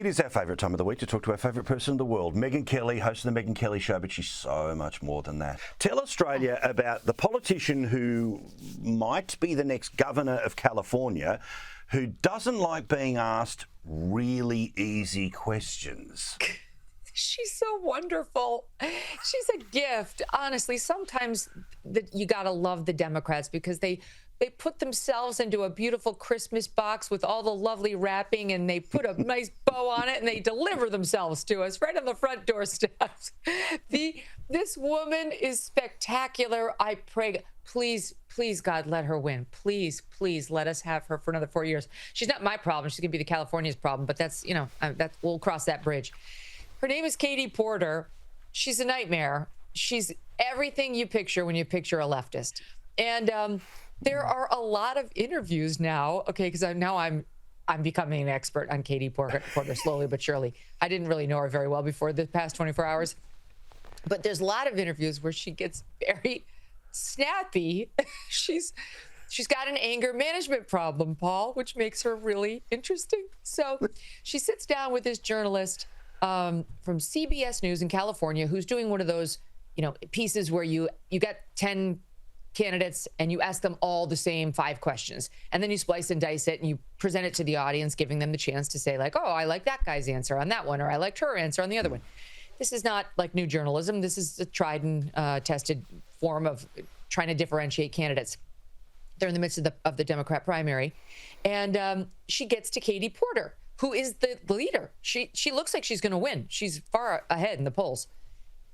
It is our favourite time of the week to talk to our favourite person in the world, Megyn Kelly, host of the Megyn Kelly Show, but she's so much more than that. Tell Australia about the politician who might be the next governor of California who doesn't like being asked really easy questions. She's so wonderful. She's a gift. Honestly, sometimes you got to love the Democrats because they put themselves into a beautiful Christmas box with all the lovely wrapping, and they put a nice bow on it, and they deliver themselves to us right on the front doorsteps. This woman is spectacular. I pray, please, God, let her win. Please, let us have her for another 4 years. She's not my problem. She's going to be the California's problem, but that's, we'll cross that bridge. Her name is Katie Porter. She's a nightmare. She's everything you picture when you picture a leftist. And there are a lot of interviews now, okay, because I'm becoming an expert on Katie Porter slowly but surely. I didn't really know her very well before the past 24 hours. But there's a lot of interviews where she gets very snappy. She's got an anger management problem, Paul, which makes her really interesting. So she sits down with this journalist from CBS News in California who's doing one of those, pieces where you got 10 candidates and you ask them all the same 5 questions, and then you splice and dice it and you present it to the audience, giving them the chance to say like, oh, I like that guy's answer on that one, or I liked her answer on the other one. This is not like new journalism. This is a tried and tested form of trying to differentiate candidates. They're in the midst of the Democrat primary, and she gets to Katie Porter, who is the leader. She looks like she's going to win. She's far ahead in the polls.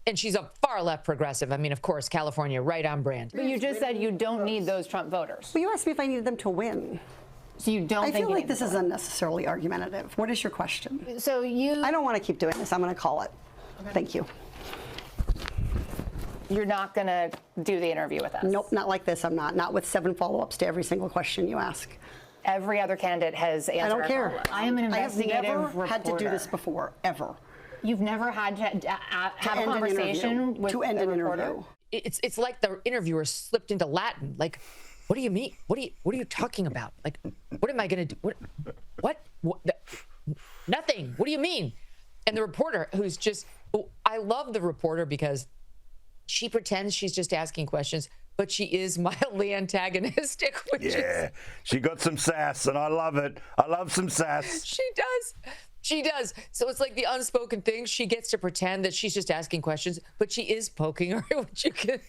And she's a far left progressive. I mean, of course, California, right on brand. But you just said you don't need those Trump voters. Well, you asked me if I needed them to win. So you don't think I feel like this is unnecessarily argumentative. What is your question? I don't want to keep doing this. I'm going to call it. Okay. Thank you. You're not going to do the interview with us? Nope, not like this. I'm not. Not with 7 follow-ups to every single question you ask. Every other candidate has answered. I don't care. I am an investigative I have never reporter. had to do this before, ever. You've never had to have a conversation with to end a an reporter? interview. It's like the interviewer slipped into Latin. Like, what do you mean? What are you talking about? Like, what am I going to do? What? Nothing. What do you mean? And the reporter, who's just, I love the reporter because she pretends she's just asking questions, but she is mildly antagonistic. She got some sass, and I love it. I love some sass. She does. So it's like the unspoken thing. She gets to pretend that she's just asking questions, but she is poking her, which you can.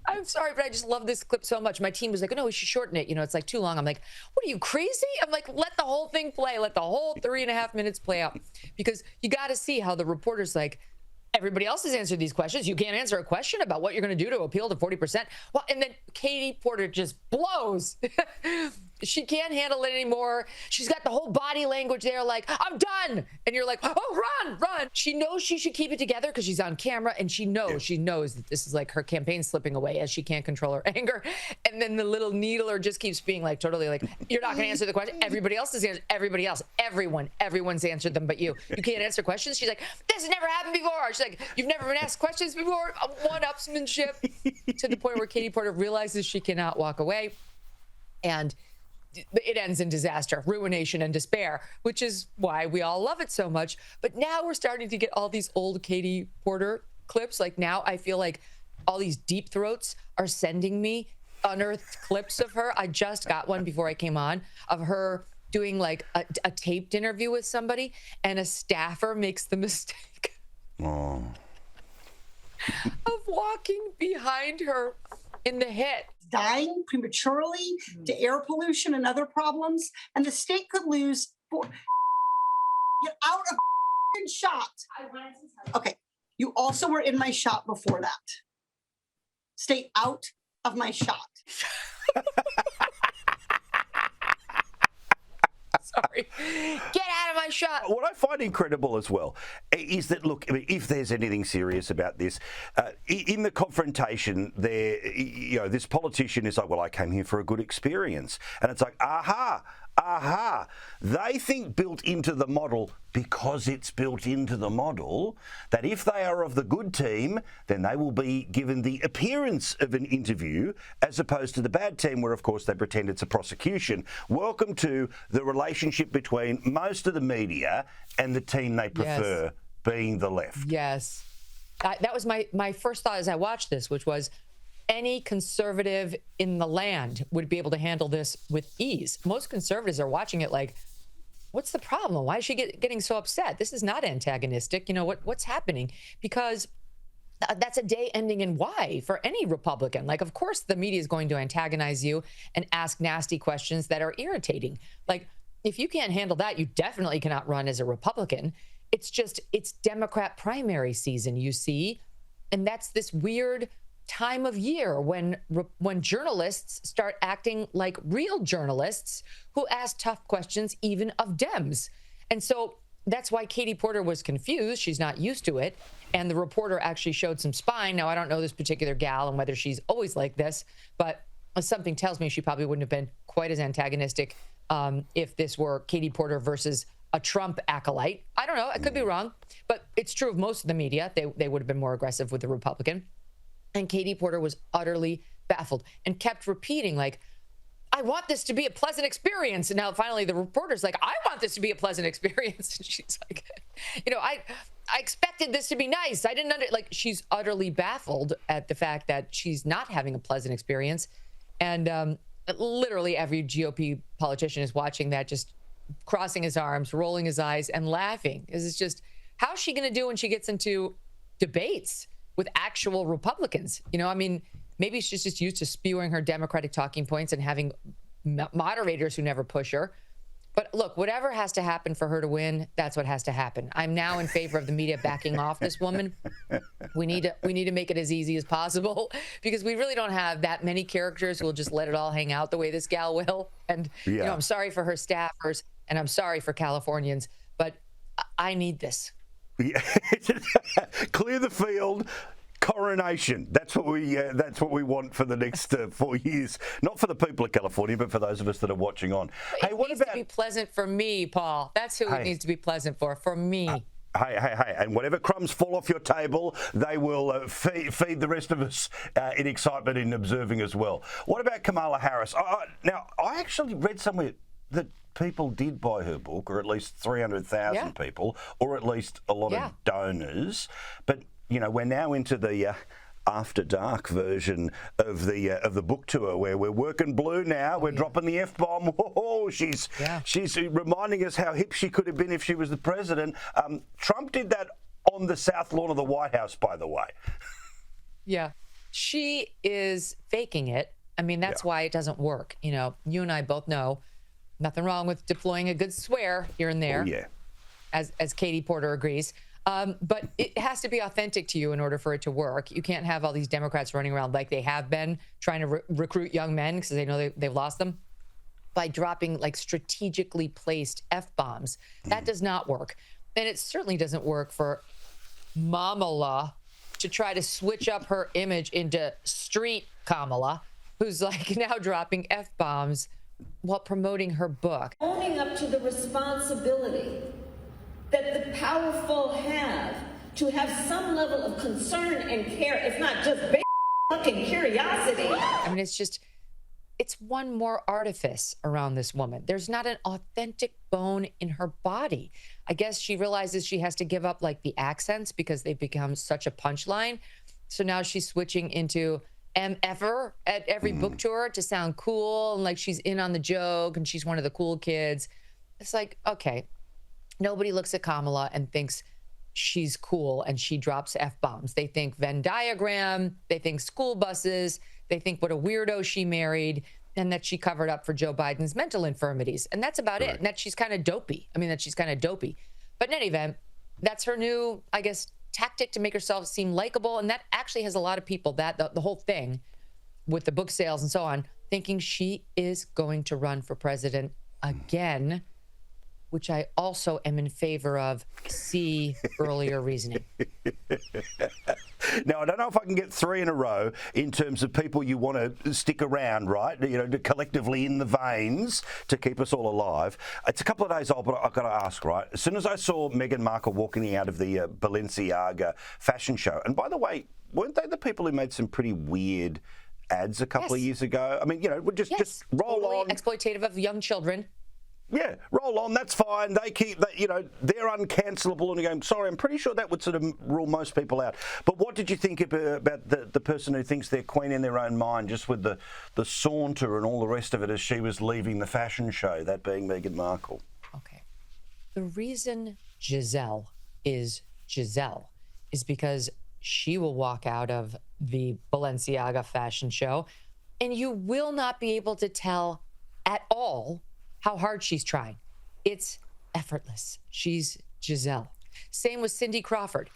I'm sorry, but I just love this clip so much. My team was like, oh, no, we should shorten it. It's like too long. I'm like, what are you, crazy? I'm like, let the whole thing play. Let the whole 3.5 minutes play out. Because you got to see how the reporter's like, everybody else has answered these questions. You can't answer a question about what you're going to do to appeal to 40%. Well, and then Katie Porter just blows. She can't handle it anymore. She's got the whole body language there like, I'm done. And you're like, oh, run. She knows she should keep it together because she's on camera, and she knows that this is like her campaign slipping away as she can't control her anger. And then the little needler just keeps being like, totally like, you're not going to answer the question. Everybody else has answered. Everybody else. Everyone's answered them but you. You can't answer questions. She's like, this has never happened before. She's like, you've never been asked questions before. One-upsmanship to the point where Katie Porter realizes she cannot walk away. And it ends in disaster, ruination, and despair, which is why we all love it so much. But now we're starting to get all these old Katie Porter clips. Like now I feel like all these deep throats are sending me unearthed clips of her. I just got one before I came on of her doing like a taped interview with somebody, and a staffer makes the mistake of walking behind her in the hit. Dying prematurely to air pollution and other problems, and the state could lose. Get out of shot. Okay, you also were in my shot before that. Stay out of my shot. Sorry. Get out of my shot. What I find incredible as well is that, look, I mean, if there's anything serious about this, in the confrontation there, this politician is like, well, I came here for a good experience. And it's like, aha, Aha! They think built into the model, because it's built into the model, that if they are of the good team, then they will be given the appearance of an interview, as opposed to the bad team, where, of course, they pretend it's a prosecution. Welcome to the relationship between most of the media and the team they prefer, being the left. Yes. That was my first thought as I watched this, which was any conservative in the land would be able to handle this with ease. Most conservatives are watching it like, what's the problem? Why is she getting so upset? This is not antagonistic. You know, what's happening? Because that's a day ending in Y for any Republican. Like, of course, the media is going to antagonize you and ask nasty questions that are irritating. Like, if you can't handle that, you definitely cannot run as a Republican. It's Democrat primary season, you see. And that's this weird time of year when journalists start acting like real journalists who ask tough questions even of Dems. And so that's why Katie Porter was confused. She's not used to it. And the reporter actually showed some spine. Now, I don't know this particular gal and whether she's always like this, but something tells me she probably wouldn't have been quite as antagonistic if this were Katie Porter versus a Trump acolyte. I don't know. I could be wrong. But it's true of most of the media. They would have been more aggressive with the Republican. And Katie Porter was utterly baffled and kept repeating, like, I want this to be a pleasant experience. And now finally the reporter's like, I want this to be a pleasant experience. And she's like, you know, I expected this to be nice. I didn't like, she's utterly baffled at the fact that she's not having a pleasant experience. And literally every GOP politician is watching that, just crossing his arms, rolling his eyes and laughing. It's just, how's she going to do when she gets into debates with actual Republicans? You know, I mean, maybe she's just used to spewing her Democratic talking points and having moderators who never push her. But look, whatever has to happen for her to win, that's what has to happen. I'm now in favor of the media backing off this woman. We need to make it as easy as possible, because we really don't have that many characters who will just let it all hang out the way this gal will. And you know, I'm sorry for her staffers and I'm sorry for Californians, but I need this. Yeah. Clear the field. Coronation. That's what we want for the next 4 years. Not for the people of California, but for those of us that are watching on. Hey, what needs to be pleasant for me, Paul? That's who it needs to be pleasant for me. Hey, and whatever crumbs fall off your table, they will feed the rest of us in excitement in observing as well. What about Kamala Harris? Now, I actually read somewhere that people did buy her book, or at least 300,000 people, or at least a lot of donors. But, you know, we're now into the after dark version of the book tour, where we're working blue now. We're dropping the F-bomb. Whoa, she's reminding us how hip she could have been if she was the president. Trump did that on the south lawn of the White House, by the way. Yeah, she is faking it. I mean, that's why it doesn't work. You know, you and I both know nothing wrong with deploying a good swear here and there. Oh, yeah. As Katie Porter agrees. But it has to be authentic to you in order for it to work. You can't have all these Democrats running around like they have been, trying to recruit young men because they know they've lost them, by dropping like strategically placed F-bombs. That does not work. And it certainly doesn't work for Mamala to try to switch up her image into street Kamala, who's like now dropping F-bombs while promoting her book. Owning up to the responsibility that the powerful have to have some level of concern and care, if not just fucking curiosity. I mean, it's one more artifice around this woman. There's not an authentic bone in her body. I guess she realizes she has to give up like the accents because they've become such a punchline. So now she's switching into MFer at every book tour to sound cool and like she's in on the joke and she's one of the cool kids. It's like, okay, nobody looks at Kamala and thinks she's cool and she drops F-bombs. They think Venn diagram, they think school buses, they think what a weirdo she married and that she covered up for Joe Biden's mental infirmities. And that's about it. And that she's kind of dopey. But in any event, that's her new, I guess, tactic to make herself seem likable. And that actually has a lot of people, that the whole thing with the book sales and so on, thinking she is going to run for president again. which I also am in favor of. See earlier reasoning. Now, I don't know if I can get 3 in a row in terms of people you want to stick around, right? You know, collectively in the veins to keep us all alive. It's a couple of days old, but I've got to ask, right? As soon as I saw Meghan Markle walking out of the Balenciaga fashion show, and by the way, weren't they the people who made some pretty weird ads a couple of years ago? I mean, you know, just roll totally on. Exploitative of young children. Yeah, roll on. That's fine. They keep, you know, they're uncancelable. And you're going, sorry, I'm pretty sure that would sort of rule most people out. But what did you think about the person who thinks they're queen in their own mind, just with the saunter and all the rest of it as she was leaving the fashion show, that being Meghan Markle? Okay. The reason Giselle is because she will walk out of the Balenciaga fashion show and you will not be able to tell at all how hard she's trying. It's effortless. She's Giselle. Same with Cindy Crawford.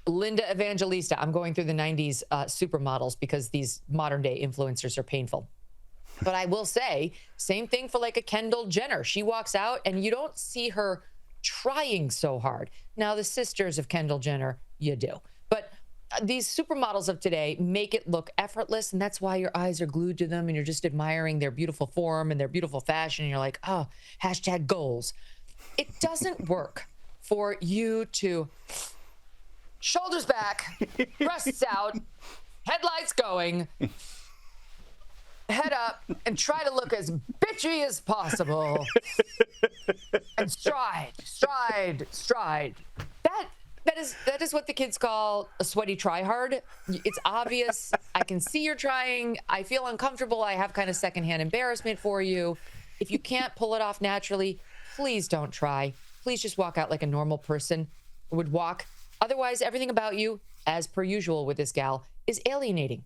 Linda Evangelista. I'm going through the 90s supermodels because these modern day influencers are painful. But I will say, same thing for like a Kendall Jenner. She walks out and you don't see her trying so hard. Now, the sisters of Kendall Jenner, you do. But these supermodels of today make it look effortless, and that's why your eyes are glued to them and you're just admiring their beautiful form and their beautiful fashion. And you're like, oh, hashtag goals. It doesn't work for you to shoulders back, breasts out, headlights going, head up, and try to look as bitchy as possible. And stride. That is what the kids call a sweaty tryhard. It's obvious. I can see you're trying. I feel uncomfortable. I have kind of secondhand embarrassment for you. If you can't pull it off naturally, please don't try. Please just walk out like a normal person would walk. Otherwise, everything about you, as per usual with this gal, is alienating.